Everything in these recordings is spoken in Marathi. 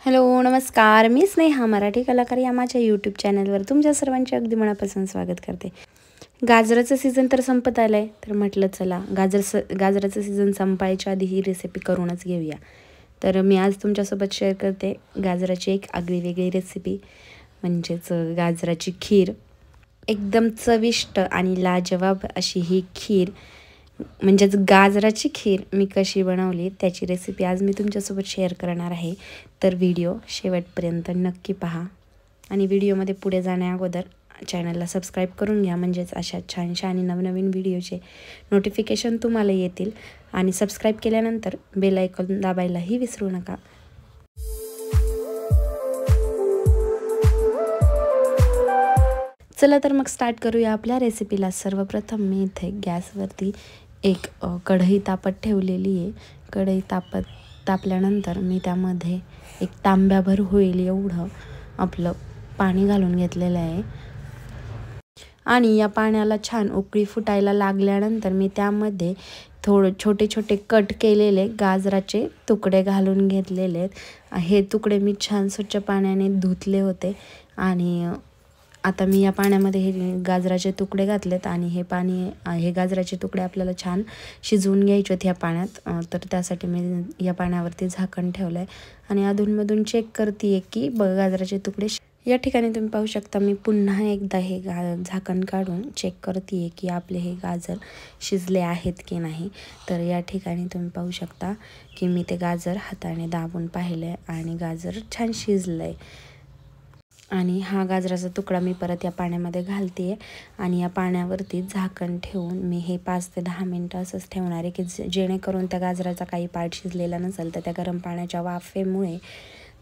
हॅलो नमस्कार, मी स्नेहा मराठी कलाकार या माझ्या यूट्यूब चॅनलवर तुमच्या सर्वांचे अगदी मनापासून स्वागत करते. गाजराचं सीझन तर संपत आलं आहे, तर म्हटलं चला गाजराचं सीझन संपायच्या आधी ही रेसिपी करूनच घेऊया. तर मी आज तुमच्यासोबत शेअर करते गाजराची एक आगळी वेगळी रेसिपी, म्हणजेच गाजराची खीर. एकदम चविष्ट आणि लाजवाब अशी ही खीर, म्हणजेच गाजराची खीर मी कशी बनवली त्याची रेसिपी आज मी तुमच्यासोबत शेअर करणार आहे. तर व्हिडिओ शेवटपर्यंत नक्की पहा आणि व्हिडिओमध्ये पुढे जाण्या अगोदर चॅनलला सबस्क्राईब करून घ्या, म्हणजेच अशा छानशा आणि नवनवीन व्हिडिओचे नोटिफिकेशन तुम्हाला येतील. आणि सबस्क्राईब केल्यानंतर बेल आयकॉन दाबायलाही विसरू नका. चला तर मग स्टार्ट करूया आपल्या रेसिपीला. सर्वप्रथम मी इथे गॅसवरती एक कढई तापत ठेवलेली आहे. कढई तापल्यानंतर मी त्यामध्ये एक तांब्याभर होईल एवढं आपलं पाणी घालून घेतलेलं आहे. आणि या पाण्याला छान उकळी फुटायला लागल्यानंतर मी त्यामध्ये छोटे छोटे कट केलेले गाजराचे तुकडे घालून घेतलेले आहेत. हे तुकडे मी छान स्वच्छ पाण्याने धुतले होते आणि आता मी या पाण्यामध्ये हे गाजराचे तुकडे घातलेत आणि हे गाजराचे तुकडे आपल्याला छान शिजवून घ्यायचे आहेत ह्या पाण्यात. तर त्यासाठी मी या पाण्यावरती झाकण ठेवलं आहे आणि अधूनमधून चेक करते की गाजराचे तुकडे या ठिकाणी तुम्ही पाहू शकता. मी पुन्हा एकदा हे झाकण काढून चेक करते की आपले हे गाजर शिजले आहेत की नाही. तर या ठिकाणी तुम्ही पाहू शकता की मी ते गाजर हाताने दाबून पाहिले आणि गाजर छान शिजलं आहे. आणि हा गाजराचा तुकडा मी परत या पाण्यामध्ये घालते आणि या पाण्यावरती झाकण ठेवून मी हे 5 ते 10 मिनटं असंच ठेवणार आहे की जेणेकरून त्या गाजराचा काही पार्ट शिजलेला नसेल तर त्या गरम पाण्याच्या वाफेमुळे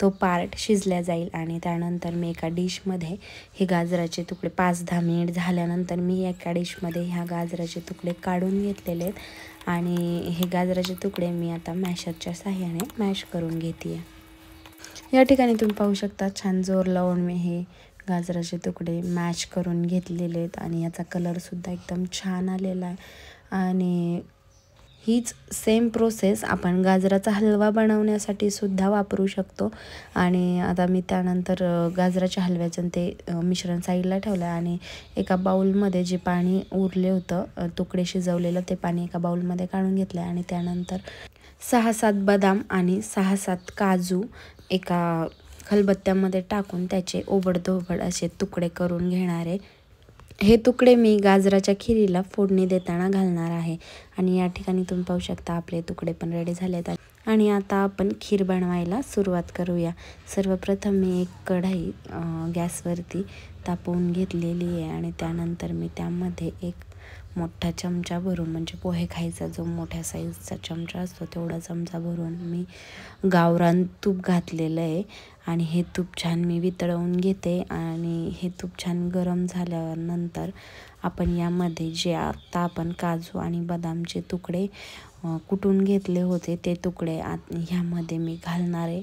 तो पार्ट शिजला जाईल. आणि त्यानंतर मी एका डिशमध्ये हे गाजराचे तुकडे 5-10 मिनिट झाल्यानंतर मी एका डिशमध्ये ह्या गाजराचे तुकडे काढून घेतलेले आहेत आणि हे गाजराचे तुकडे मी आता मॅशरच्या साहाय्याने मॅश करून घेते. या ठिकाणी तुम्ही पाहू शकता छान जोर लावून मी हे गाजराचे तुकडे मॅश करून घेतलेले आहेत आणि याचा कलरसुद्धा एकदम छान आलेला आहे. आणि हीच सेम प्रोसेस आपण गाजराचा हलवा बनवण्यासाठी सुद्धा वापरू शकतो. आणि आता मी त्यानंतर गाजराच्या हलव्याचं ते मिश्रण साईडला ठेवलं आहे आणि एका बाउलमध्ये जे पाणी उरले होतं तुकडे शिजवलेलं ते पाणी एका बाउलमध्ये काढून घेतलं आहे आणि त्यानंतर 6-7 बदाम आणि 6-7 काजू एका खलबत्त्यामध्ये टाकून त्याचे ओबडधोबड असे तुकडे करून घेणार आहे. हे तुकडे मी गाजराच्या खिरीला फोडणी देताना घालणार आहे. आणि या ठिकाणी तुम्ही पाहू शकता आपले तुकडे पण रेडी झालेत आणि आता आपण खीर बनवायला सुरुवात करूया. सर्वप्रथम मी एक कढई गॅसवरती तापवून घेतलेली आहे आणि त्यानंतर मी त्यामध्ये एक मोठा चमचा भरून, म्हणजे पोहे खायचा जो मोठ्या साईजचा चमचा असतो तेवढा चमचा भरून मी गावरान तूप घातलेलं आहे. आणि हे तूप छान मी वितळवून घेते आणि हे तूप छान गरम झाल्यानंतर आपण यामध्ये जे आता आपण काजू आणि बदामचे तुकडे कुटून घेतले होते ते तुकडे ह्यामध्ये मी घालणार आहे.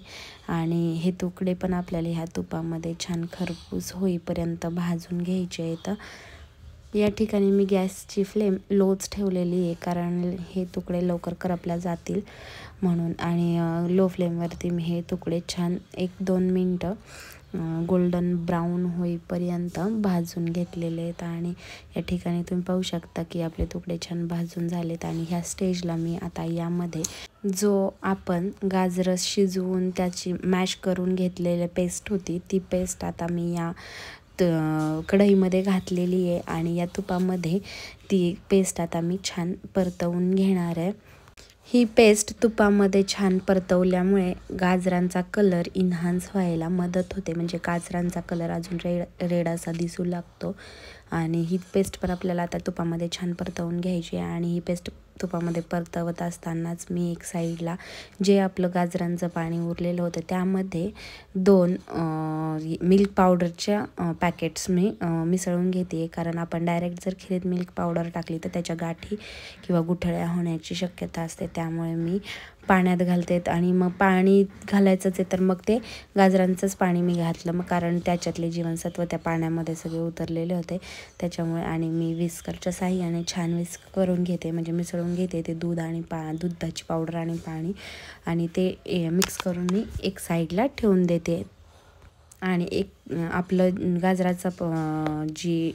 आणि हे तुकडे पण आपल्याला ह्या तुपामध्ये छान खरपूस होईपर्यंत भाजून घ्यायचे आहेत. या ठिकाणी मी गॅसची फ्लेम लोच ठेवलेली आहे कारण हे तुकडे लवकर करपल्या जातील म्हणून. आणि लो फ्लेमवरती मी हे तुकडे छान 1-2 मिनटं गोल्डन ब्राऊन होईपर्यंत भाजून घेतलेले आहेत. आणि या ठिकाणी तुम्ही पाहू शकता की आपले तुकडे छान भाजून झालेत. आणि ह्या स्टेजला मी आता यामध्ये जो आपण गाजर शिजवून त्याची मॅश करून घेतलेली पेस्ट होती ती पेस्ट आता मी या कढईमध्ये घातलेली आहे आणि या तुपामध्ये ती पेस्ट आता मी छान परतवून घेणार आहे. ही पेस्ट तुपामध्ये छान परतवल्यामुळे गाजरांचा कलर इन्हान्स व्हायला मदत होते, म्हणजे गाजरांचा कलर अजून रेड असा दिसू लागतो. आणि ही पेस्ट पण आपल्याला आता तुपामध्ये छान परतवून घ्यायची आहे. आणि ही पेस्ट तुपामध्ये परतवत असतानाच मी एक साईडला जे आपलं गाजरांचं पाणी उरलेलं होतं त्यामध्ये 2 मिल्क पावडरच्या पॅकेट्स मी मिसळून घेते. कारण आपण डायरेक्ट जर खिरीत मिल्क पावडर टाकली तर त्याच्या गाठी किंवा गुठळ्या होण्याची शक्यता असते, त्यामुळे मी पाण्यात घालते आणि मग पाणी घालायचंच आहे तर मग ते गाजरांचंच पाणी मी घातलं, मग कारण त्याच्यातले जीवनसत्व त्या पाण्यामध्ये सगळे उतरलेले होते त्याच्यामुळे. आणि मी विस्करच्या साहाय्याने छान विस्क करून घेते, म्हणजे मिसळून घेते ते दूध आणि दुधाची पावडर आणि पाणी, आणि ते मिक्स करून मी एक साईडला ठेवून देते. आणि एक आपलं गाजराचा जी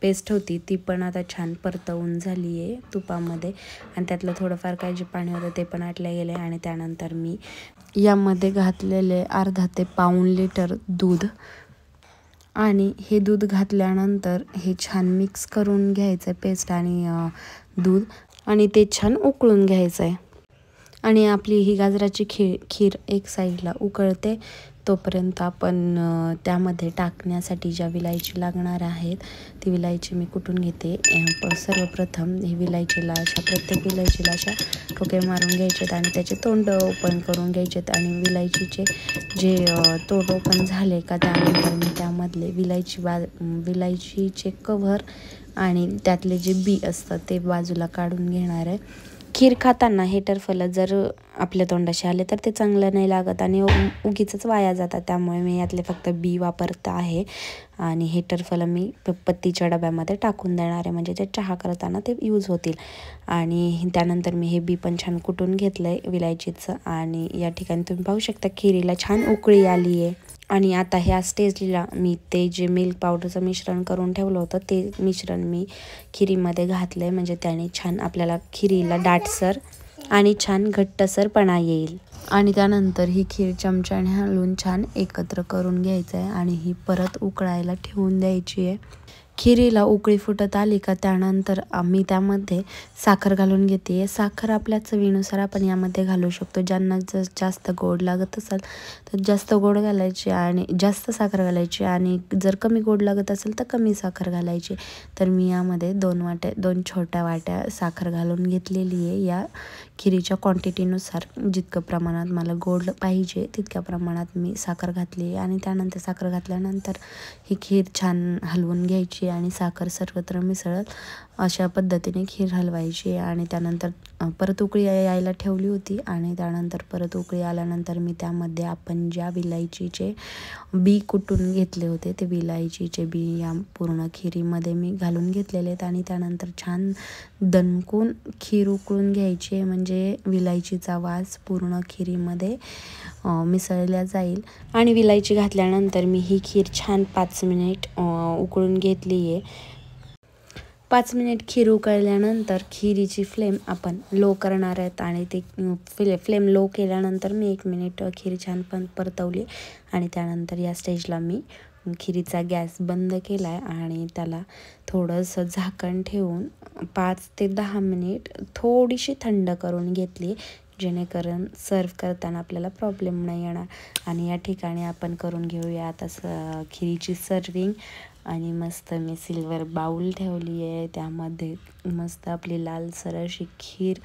पेस्ट होती ती पण आता छान परतवून झाली आहे तुपामध्ये, आणि त्यातलं थोडंफार काय जे पाणी होतं ते पण आटलं गेलं आहे. आणि त्यानंतर मी यामध्ये घातलेले अर्धा ते पाऊण लिटर दूध, आणि हे दूध घातल्यानंतर हे छान मिक्स करून घ्यायचं आहे पेस्ट आणि दूध, आणि ते छान उकळून घ्यायचं आहे. आणि आपली ही गाजराची खीर एक साईडला उकळते तोपर्यंत आपण त्यामध्ये टाकण्यासाठी ज्या विलायची लागणार आहेत ती विलायची मी कुटून घेते. सर्वप्रथम ही विलायचीला प्रत्येक विलायचीला अशा ठोके मारून घ्यायचेत आणि त्याचे तोंड ओपन करून घ्यायचेत. आणि विलायचीचे जे तोंड ओपन झाले का त्यानंतर मी त्यामधले विलायचीचे कव्हर आणि त्यातले जे बी असतात ते बाजूला काढून घेणार आहे. खीर खाताना हे टरफलं जर आपल्या तोंडाशी आले तर ते चांगलं नाही लागत आणि उगीचच वाया जातात, त्यामुळे मी यातले फक्त बी वापरत आहे. आणि हे टरफलं मी पत्तीच्या डब्यामध्ये टाकून देणार आहे, म्हणजे ते चहा करताना ते यूज होतील. आणि त्यानंतर मी हे बी पण छान कुटून घेतलं आहे विलायचीचं. आणि या ठिकाणी तुम्ही पाहू शकता खिरीला छान उकळी आली आहे. आणि आता ह्या स्टेजला मी ते जे मिल्क पावडरचं मिश्रण करून ठेवलं होतं ते मिश्रण मी खिरीमध्ये घातलं आहे, म्हणजे त्याने छान आपल्याला खिरीला दाटसर आणि छान घट्टसरपणा येईल. आणि त्यानंतर ही खीर चमच्याने हलवून छान एकत्र करून घ्यायचं आहे आणि ही परत उकळायला ठेवून द्यायची आहे. खिरीला उकळी फुटत आली का त्यानंतर आम्ही त्यामध्ये साखर घालून घेते. साखर आपल्या चवीनुसार आपण यामध्ये घालू शकतो. ज्यांना जास्त गोड लागत असेल तर जास्त गोड घालायची आणि जास्त साखर घालायची, आणि जर कमी गोड लागत असेल तर कमी साखर घालायची. तर मी यामध्ये 2 छोट्या वाट्या साखर घालून घेतलेली आहे. या खिरीच्या क्वांटिटीनुसार जितकं प्रमाणात मला गोड पाहिजे तितक्या प्रमाणात मी साखर घातली आहे. आणि त्यानंतर साखर घातल्यानंतर ही खीर छान हलवून घ्यायची आणि साखर सर्वत्र मिसळत अशा पद्धतीने खीर हलवायची. आणि त्यानंतर परत उकळी यायला ठेवली होती. आणि त्यानंतर परत उकळी आल्यानंतर मी त्यामध्ये आपण ज्या विलायचीचे बी कुटून घेतले होते ते विलायचीचे बी या पूर्ण खिरीमध्ये मी घालून घेतलेले आहेत. आणि त्यानंतर छान दणकून खीर उकळून घ्यायची, म्हणजे विलायचीचा वास पूर्ण खिरीमध्ये मिसळल्या जाईल. आणि विलायची घातल्यानंतर मी ही खीर छान 5 मिनिट उकळून घेतली आहे. 5 मिनिट खीर उकळल्यानंतर खिरीची फ्लेम आपण लो करणार आहेत. आणि ते फ्लेम लो केल्यानंतर मी 1 मिनिट खीर छान परतवली. आणि त्यानंतर या स्टेजला मी खिरीचा गॅस बंद केला आहे आणि त्याला थोडंसं झाकण ठेवून 5 ते 10 मिनिट थोडीशी थंड करून घेतली, जेणेकरून सर्व करताना आपल्याला प्रॉब्लेम नाही येणार. आणि या ठिकाणी आपण करून घेऊया आता खिरीची सर्विंग. आणि मस्त मी सिल्वर बाउल ठेवली आहे, त्यामध्ये मस्त आपली लालसर अशी खीर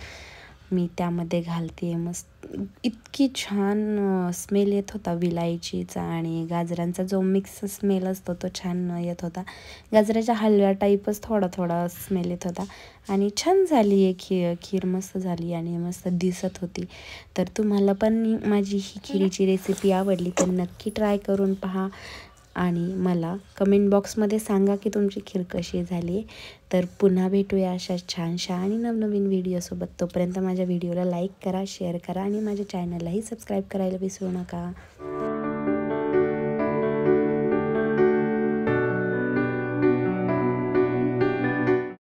मी त्यामध्ये घालते आहे. मस्त इतकी छान स्मेल येत होता विलायचीचा आणि गाजरांचा जो मिक्स स्मेल असतो तो छान येत होता. गाजराच्या हलव्या टाईपच थोडा स्मेल येत होता आणि छान झाली आहे खीर मस्त झाली आणि मस्त दिसत होती. तर तुम्हाला पण माझी ही खिरीची रेसिपी आवडली तर नक्की ट्राय करून पहा आणि मला कमेंट बॉक्समध्ये सांगा की तुमची खीर कशी झाली. तर पुन्हा भेटूया अशा छानशा आणि नवनवीन व्हिडिओसोबत. तोपर्यंत माझ्या व्हिडिओला लाईक करा, शेअर करा आणि माझ्या चॅनललाही सबस्क्राईब करायला विसरू नका.